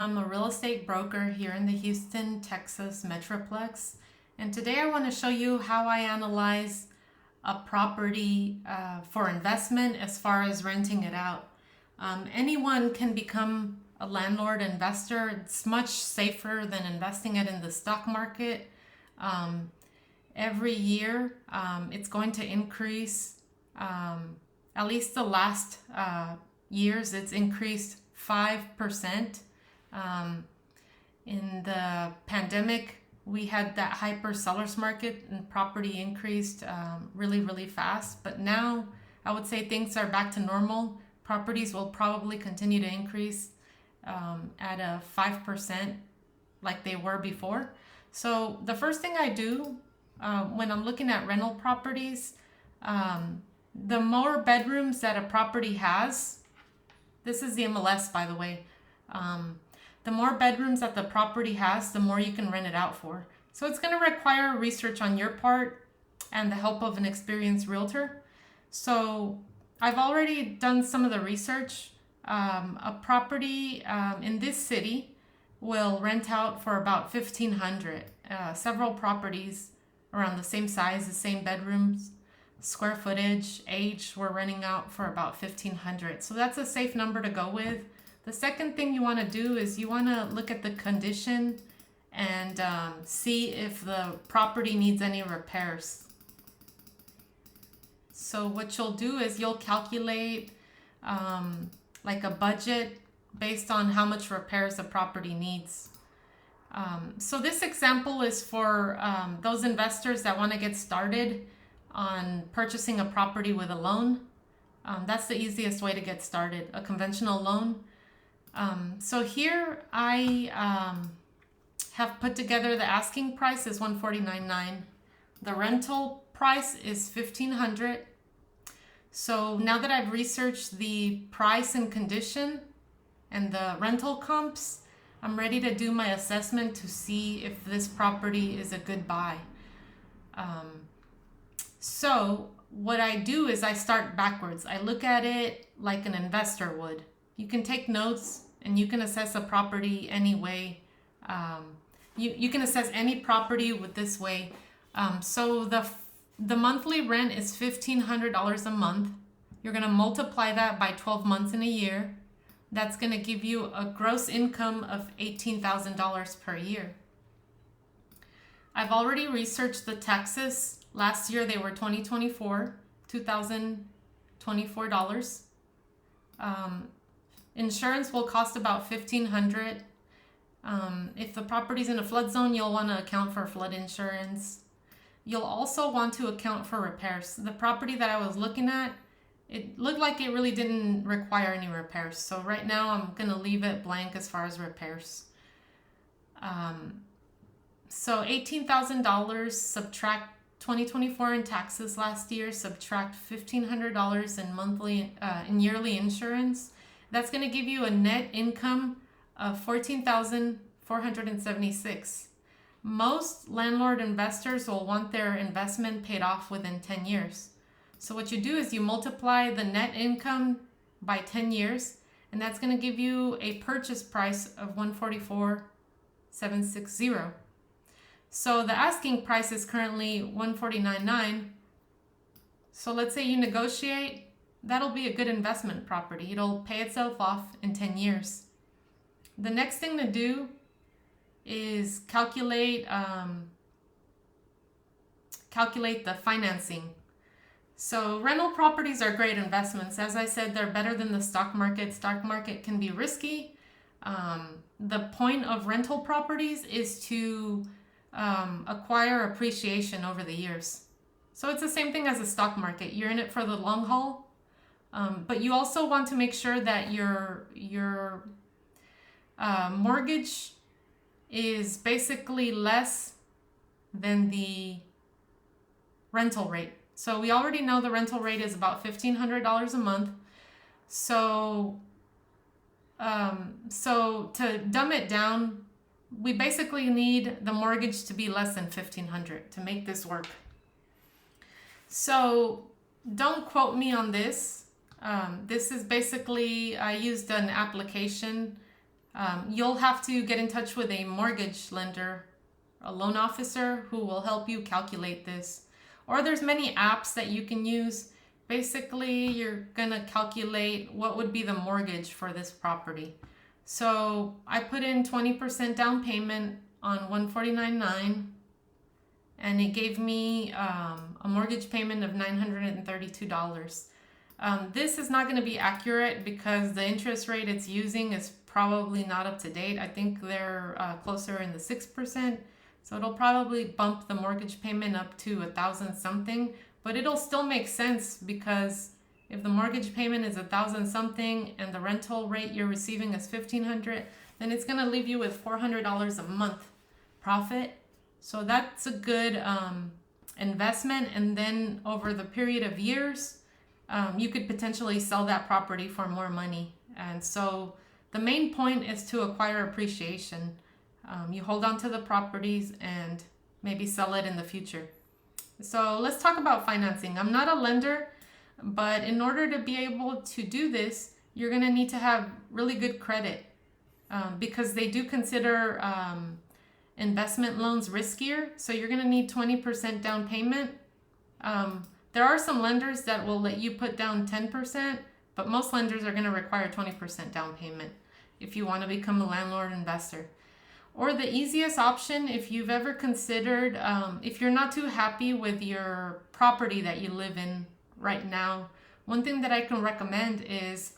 I'm a real estate broker here in the Houston, Texas Metroplex, and today I want to show you how I analyze a property for investment as far as renting it out. Anyone can become a landlord investor. It's much safer than investing it in the stock market. Every year it's going to increase. At least the last years it's increased 5%. In the pandemic, we had that hyper sellers market and property increased really fast. But now I would say things are back to normal. Properties will probably continue to increase at a 5% like they were before. So the first thing I do when I'm looking at rental properties, the more bedrooms that a property has, this is the MLS, by the way. The more bedrooms that the property has, the more you can rent it out for. So it's going to require research on your part and the help of an experienced realtor. So I've already done some of the research. A property in this city will rent out for about $1,500. Several properties around the same size, the same bedrooms, square footage, age, we're renting out for about $1,500. So that's a safe number to go with. The second thing you want to do is you want to look at the condition and see if the property needs any repairs. So what you'll do is you'll calculate like a budget based on how much repairs the property needs. So this example is for those investors that want to get started on purchasing a property with a loan. That's the easiest way to get started, a conventional loan. So here I have put together the asking price is $149.9. The rental price is $1,500. So now that I've researched the price and condition and the rental comps, I'm ready to do my assessment to see if this property is a good buy. So what I do is I start backwards. I look at it like an investor would. You can take notes and you can assess a property any way. You can assess any property with this way. So the monthly rent is $1,500 a month. You're going to multiply that by 12 months in a year. That's going to give you a gross income of $18,000 per year. I've already researched the taxes. Last year they were $2,024. Insurance will cost about $1,500. If the property's in a flood zone, you'll want to account for flood insurance. You'll also want to account for repairs. The property that I was looking at, it looked like it really didn't require any repairs. So right now I'm going to leave it blank as far as repairs. So $18,000, subtract 2024 in taxes last year, subtract $1,500 in monthly in yearly insurance. That's going to give you a net income of $14,476. Most landlord investors will want their investment paid off within 10 years. So what you do is you multiply the net income by 10 years, and that's going to give you a purchase price of $144,760. So the asking price is currently $149.9. So let's say you negotiate, that'll be a good investment property. It'll pay itself off in 10 years. The next thing to do is calculate the financing. So rental properties are great investments. As I said, they're better than the stock market. Stock market can be risky. The point of rental properties is to acquire appreciation over the years. So it's the same thing as a stock market. You're in it for the long haul, but you also want to make sure that your mortgage is basically less than the rental rate. So we already know the rental rate is about $1,500 a month. So to dumb it down, we basically need the mortgage to be less than $1,500 to make this work. So don't quote me on this. This is basically, I used an application You'll have to get in touch with a mortgage lender, a loan officer who will help you calculate this. Or there's many apps that you can use. Basically, you're gonna calculate what would be the mortgage for this property. So I put in 20% down payment on 149.9, and it gave me a mortgage payment of $932. This is not going to be accurate because the interest rate it's using is probably not up to date. I think they're closer in the 6%. So it'll probably bump the mortgage payment up to $1,000 something, but it'll still make sense because if the mortgage payment is $1,000 something and the rental rate you're receiving is $1,500, then it's going to leave you with $400 a month profit. So that's a good investment. And then over the period of years, you could potentially sell that property for more money. And so the main point is to acquire appreciation. You hold on to the properties and maybe sell it in the future. So let's talk about financing. I'm not a lender, but in order to be able to do this, you're going to need to have really good credit because they do consider investment loans riskier. So you're going to need 20% down payment. There are some lenders that will let you put down 10%, but most lenders are going to require 20% down payment if you want to become a landlord investor. Or the easiest option, if you've ever considered, if you're not too happy with your property that you live in right now, one thing that I can recommend is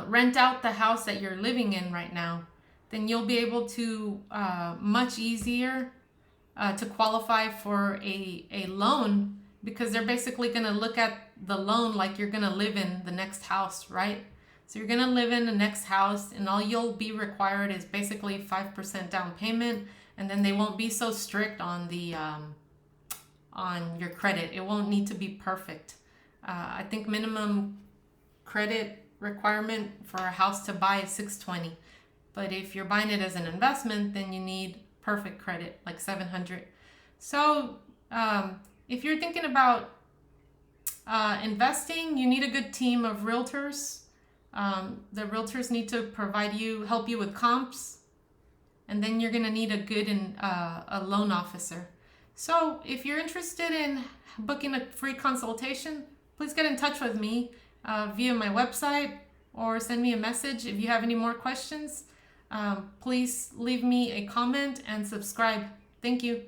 rent out the house that you're living in right now. Then you'll be able to much easier to qualify for a loan, because they're basically going to look at the loan like you're going to live in the next house, right? So you're going to live in the next house, and all you'll be required is basically 5% down payment, and then they won't be so strict on the on your credit. It won't need to be perfect. I think minimum credit requirement for a house to buy is 620. But if you're buying it as an investment, then you need perfect credit, like 700. So if you're thinking about investing, you need a good team of realtors. The realtors need to help you with comps, and then you're going to need a good a loan officer. So if you're interested in booking a free consultation, please get in touch with me via my website or send me a message. If you have any more questions, please leave me a comment and subscribe. Thank you.